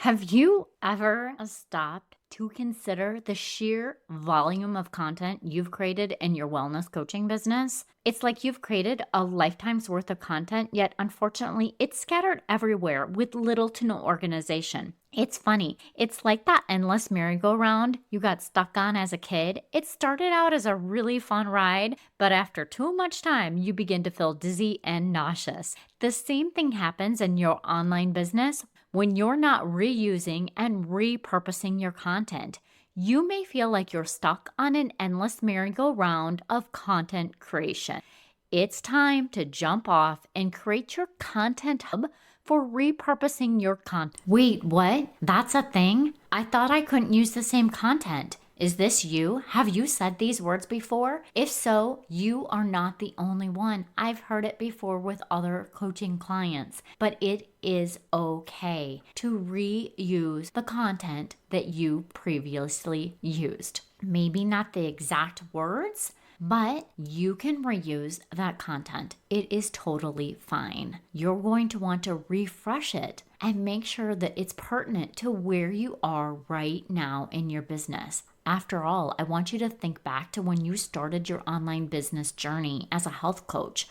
Have you ever stopped to consider the sheer volume of content you've created in your wellness coaching business? It's like you've created a lifetime's worth of content, yet unfortunately, it's scattered everywhere with little to no organization. It's funny. It's like that endless merry-go-round you got stuck on as a kid. It started out as a really fun ride, but after too much time, you begin to feel dizzy and nauseous. The same thing happens in your online business when you're not reusing and repurposing your content. You may feel like you're stuck on an endless merry-go-round of content creation. It's time to jump off and create your content hub for repurposing your content. Wait, what? That's a thing? I thought I couldn't use the same content. Is this you? Have you said these words before? If so, you are not the only one. I've heard it before with other coaching clients, but it is okay to reuse the content that you previously used. Maybe not the exact words, but you can reuse that content. It is totally fine. You're going to want to refresh it and make sure that it's pertinent to where you are right now in your business. After all, I want you to think back to when you started your online business journey as a health coach.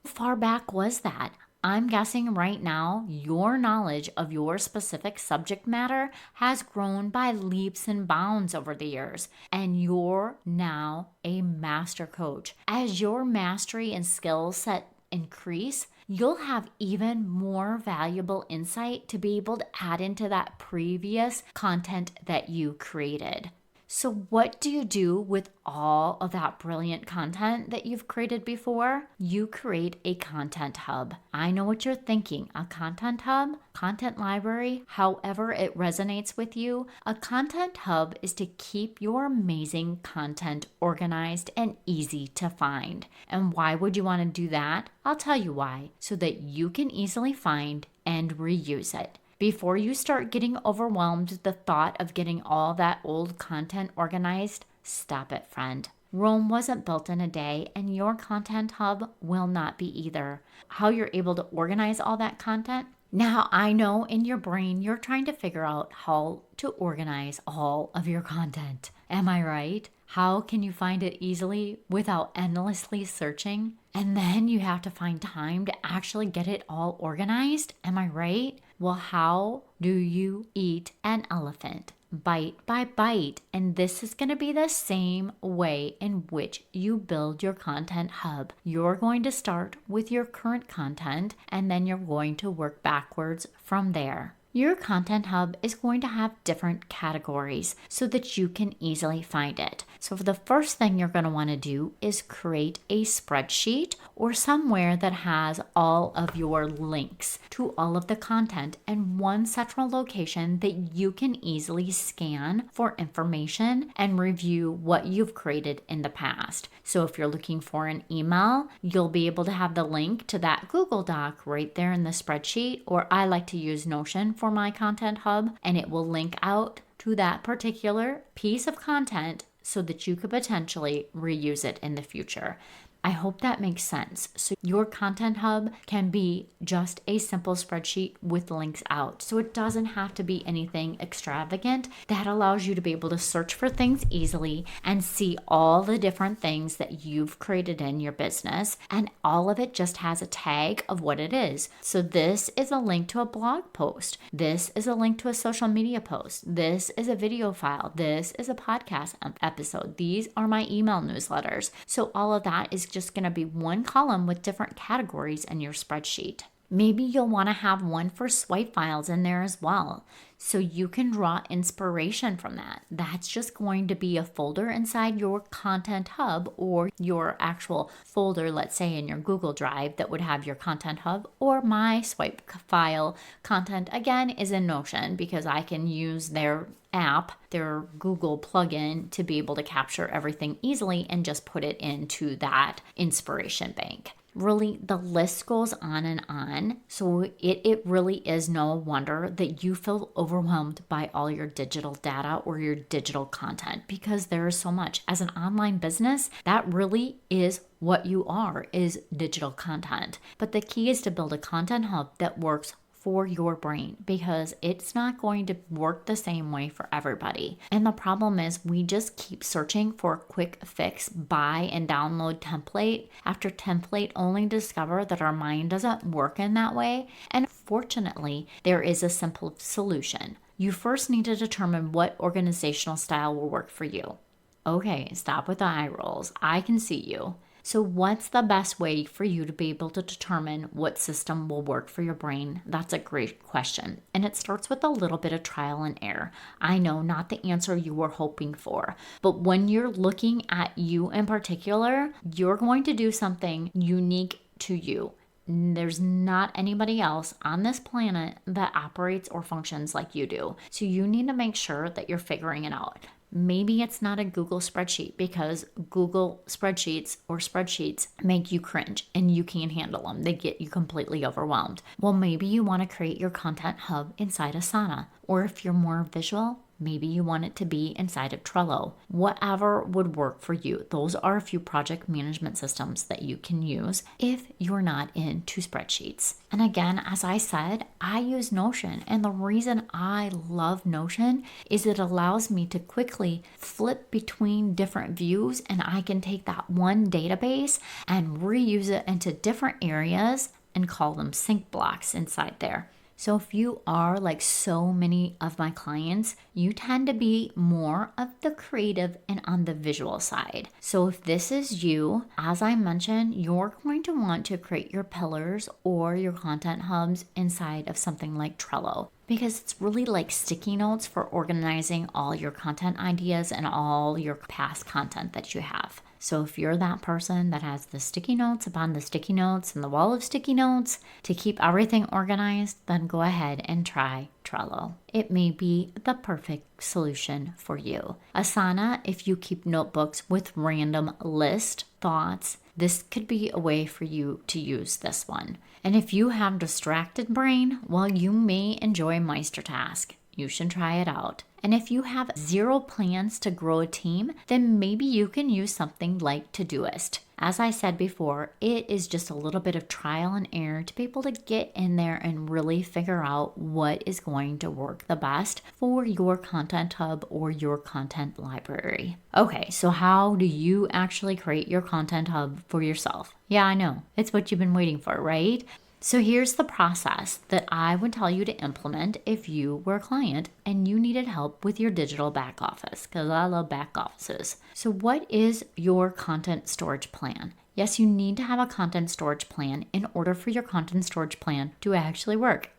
How far back was that? I'm guessing right now your knowledge of your specific subject matter has grown by leaps and bounds over the years, and you're now a master coach. As your mastery and skill set increase, you'll have even more valuable insight to be able to add into that previous content that you created. So what do you do with all of that brilliant content that you've created before? You create a content hub. I know what you're thinking. A content hub, content library, however it resonates with you. A content hub is to keep your amazing content organized and easy to find. And why would you want to do that? I'll tell you why. So that you can easily find and reuse it. Before you start getting overwhelmed with the thought of getting all that old content organized, stop it, friend. Rome wasn't built in a day, and your content hub will not be either. How you're able to organize all that content? Now, I know in your brain you're trying to figure out how to organize all of your content. Am I right? How can you find it easily without endlessly searching? And then you have to find time to actually get it all organized. Am I right? Well, how do you eat an elephant? Bite by bite. And this is going to be the same way in which you build your content hub. You're going to start with your current content, and then you're going to work backwards from there. Your content hub is going to have different categories so that you can easily find it. So the first thing you're going to want to do is create a spreadsheet or somewhere that has all of your links to all of the content in one central location that you can easily scan for information and review what you've created in the past. So if you're looking for an email, you'll be able to have the link to that Google Doc right there in the spreadsheet, or I like to use Notion for my content hub, and it will link out to that particular piece of content so that you could potentially reuse it in the future. I hope that makes sense. So your content hub can be just a simple spreadsheet with links out. So it doesn't have to be anything extravagant. That allows you to be able to search for things easily and see all the different things that you've created in your business. And all of it just has a tag of what it is. So this is a link to a blog post. This is a link to a social media post. This is a video file. This is a podcast episode. These are my email newsletters. So all of that is just going to be one column with different categories in your spreadsheet. Maybe you'll want to have one for swipe files in there as well, so you can draw inspiration from that. That's just going to be a folder inside your content hub or your actual folder, let's say in your Google Drive that would have your content hub, or my swipe file content again is in Notion because I can use their app, their Google plugin, to be able to capture everything easily and just put it into that inspiration bank. Really, the list goes on and on. So it really is no wonder that you feel overwhelmed by all your digital data or your digital content, because there is so much. As an online business, that really is what you are, is digital content. But the key is to build a content hub that works for your brain because it's not going to work the same way for everybody. And the problem is we just keep searching for a quick fix, buy and download template after template, only discover that our mind doesn't work in that way. And fortunately, there is a simple solution. You first need to determine what organizational style will work for you. Okay, stop with the eye rolls. I can see you. So what's the best way for you to be able to determine what system will work for your brain? That's a great question. And it starts with a little bit of trial and error. I know, not the answer you were hoping for, but when you're looking at you in particular, you're going to do something unique to you. There's not anybody else on this planet that operates or functions like you do. So you need to make sure that you're figuring it out. Maybe it's not a Google spreadsheet because Google spreadsheets make you cringe and you can't handle them. They get you completely overwhelmed. Well, maybe you want to create your content hub inside Asana. Or if you're more visual, maybe you want it to be inside of Trello. Whatever would work for you. Those are a few project management systems that you can use if you're not into spreadsheets. And again, as I said, I use Notion. And the reason I love Notion is it allows me to quickly flip between different views, and I can take that one database and reuse it into different areas and call them sync blocks inside there. So if you are like so many of my clients, you tend to be more of the creative and on the visual side. So if this is you, as I mentioned, you're going to want to create your pillars or your content hubs inside of something like Trello, because it's really like sticky notes for organizing all your content ideas and all your past content that you have. So if you're that person that has the sticky notes upon the sticky notes and the wall of sticky notes to keep everything organized, then go ahead and try Trello. It may be the perfect solution for you. Asana, if you keep notebooks with random list thoughts, this could be a way for you to use this one. And if you have distracted brain, well, you may enjoy MeisterTask. You should try it out. And if you have zero plans to grow a team, then maybe you can use something like Todoist. As I said before, it is just a little bit of trial and error to be able to get in there and really figure out what is going to work the best for your content hub or your content library. Okay, so how do you actually create your content hub for yourself? Yeah, I know. It's what you've been waiting for, right? So here's the process that I would tell you to implement if you were a client and you needed help with your digital back office, because I love back offices. So what is your content storage plan? Yes, you need to have a content storage plan in order for your content storage plan to actually work.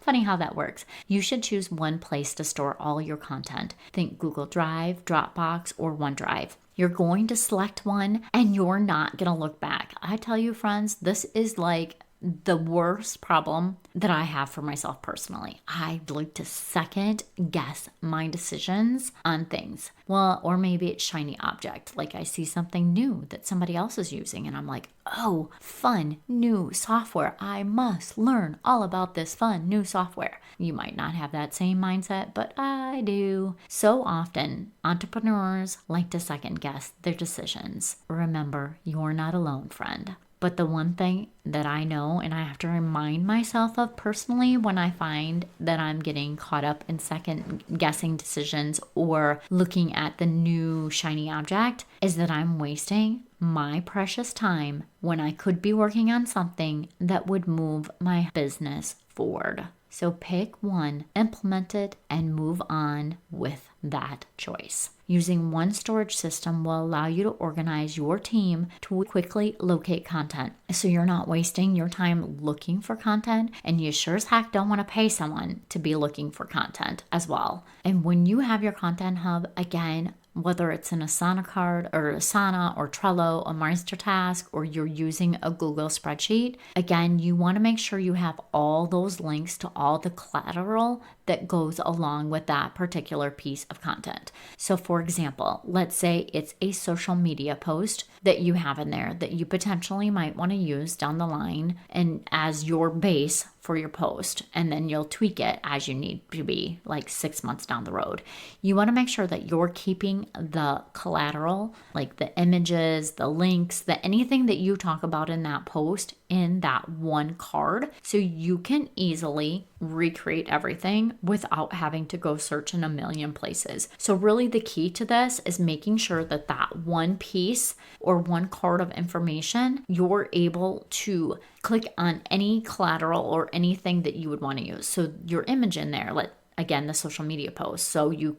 Funny how that works. You should choose one place to store all your content. Think Google Drive, Dropbox, or OneDrive. You're going to select one and you're not going to look back. I tell you, friends, this is like the worst problem that I have for myself personally. I like to second guess my decisions on things. Well, or maybe it's shiny object. Like I see something new that somebody else is using and I'm like, oh, fun, new software. I must learn all about this fun, new software. You might not have that same mindset, but I do. So often, entrepreneurs like to second guess their decisions. Remember, you're not alone, friend. But the one thing that I know and I have to remind myself of personally when I find that I'm getting caught up in second guessing decisions or looking at the new shiny object is that I'm wasting my precious time when I could be working on something that would move my business forward. So pick one, implement it, and move on with that choice. Using one storage system will allow you to organize your team to quickly locate content. So you're not wasting your time looking for content, and you sure as heck don't want to pay someone to be looking for content as well. And when you have your content hub, again, whether it's an Asana card or Asana or Trello or MeisterTask, or you're using a Google spreadsheet, again, you want to make sure you have all those links to all the collateral that goes along with that particular piece of content. So for example, let's say it's a social media post that you have in there that you potentially might want to use down the line and as your base for your post, and then you'll tweak it as you need to be like 6 months down the road. You want to make sure that you're keeping the collateral, like the images, the links, anything that you talk about in that post in that one card so you can easily recreate everything without having to go search in a million places. So really the key to this is making sure that that one piece or one card of information, you're able to click on any collateral or anything that you would want to use. So your image in there, again, the social media post. So you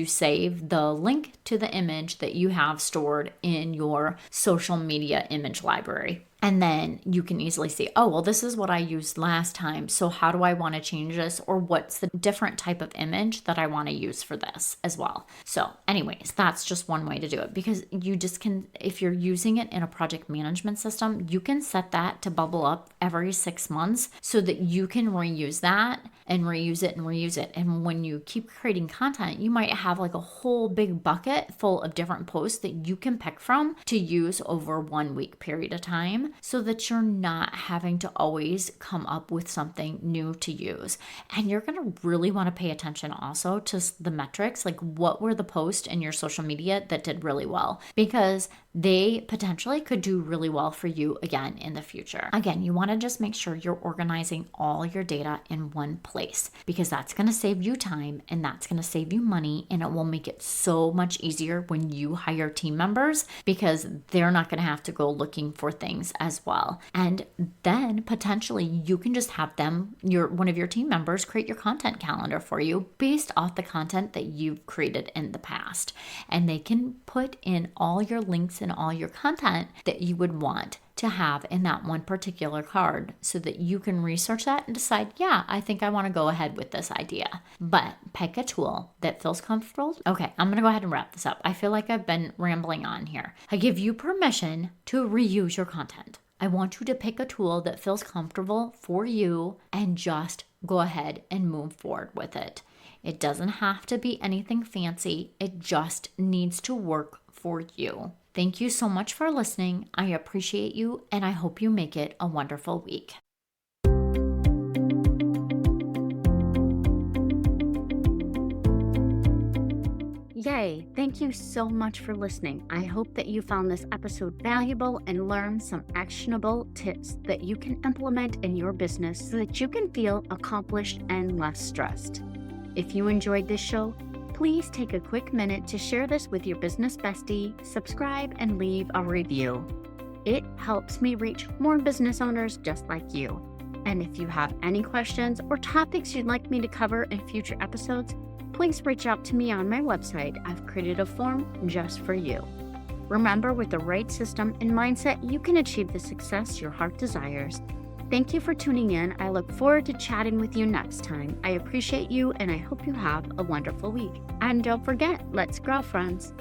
save the link to the image that you have stored in your social media image library. And then you can easily see, oh, well, this is what I used last time. So how do I want to change this? Or what's the different type of image that I want to use for this as well? So anyways, that's just one way to do it, because you just can, if you're using it in a project management system, you can set that to bubble up every 6 months so that you can reuse that and reuse it and reuse it. And when you keep creating content, you might have like a whole big bucket full of different posts that you can pick from to use over 1 week period of time, so that you're not having to always come up with something new to use. And you're going to really want to pay attention also to the metrics, like what were the posts in your social media that did really well, because they potentially could do really well for you again in the future. Again, you want to just make sure you're organizing all your data in one place, because that's going to save you time and that's going to save you money, and it will make it so much easier when you hire team members, because they're not going to have to go looking for things as well. And then potentially you can just have them, one of your team members, create your content calendar for you based off the content that you've created in the past. And they can put in all your links and all your content that you would want to have in that one particular card, so that you can research that and decide, yeah, I think I want to go ahead with this idea. But pick a tool that feels comfortable. Okay, I'm going to go ahead and wrap this up. I feel like I've been rambling on here. I give you permission to reuse your content. I want you to pick a tool that feels comfortable for you and just go ahead and move forward with it. It doesn't have to be anything fancy. It just needs to work for you. Thank you so much for listening. I appreciate you, and I hope you make it a wonderful week. Yay! Thank you so much for listening. I hope that you found this episode valuable and learned some actionable tips that you can implement in your business so that you can feel accomplished and less stressed. If you enjoyed this show, please take a quick minute to share this with your business bestie, subscribe, and leave a review. It helps me reach more business owners just like you. And if you have any questions or topics you'd like me to cover in future episodes, please reach out to me on my website. I've created a form just for you. Remember, with the right system and mindset, you can achieve the success your heart desires. Thank you for tuning in. I look forward to chatting with you next time. I appreciate you, and I hope you have a wonderful week. And don't forget, let's grow, friends.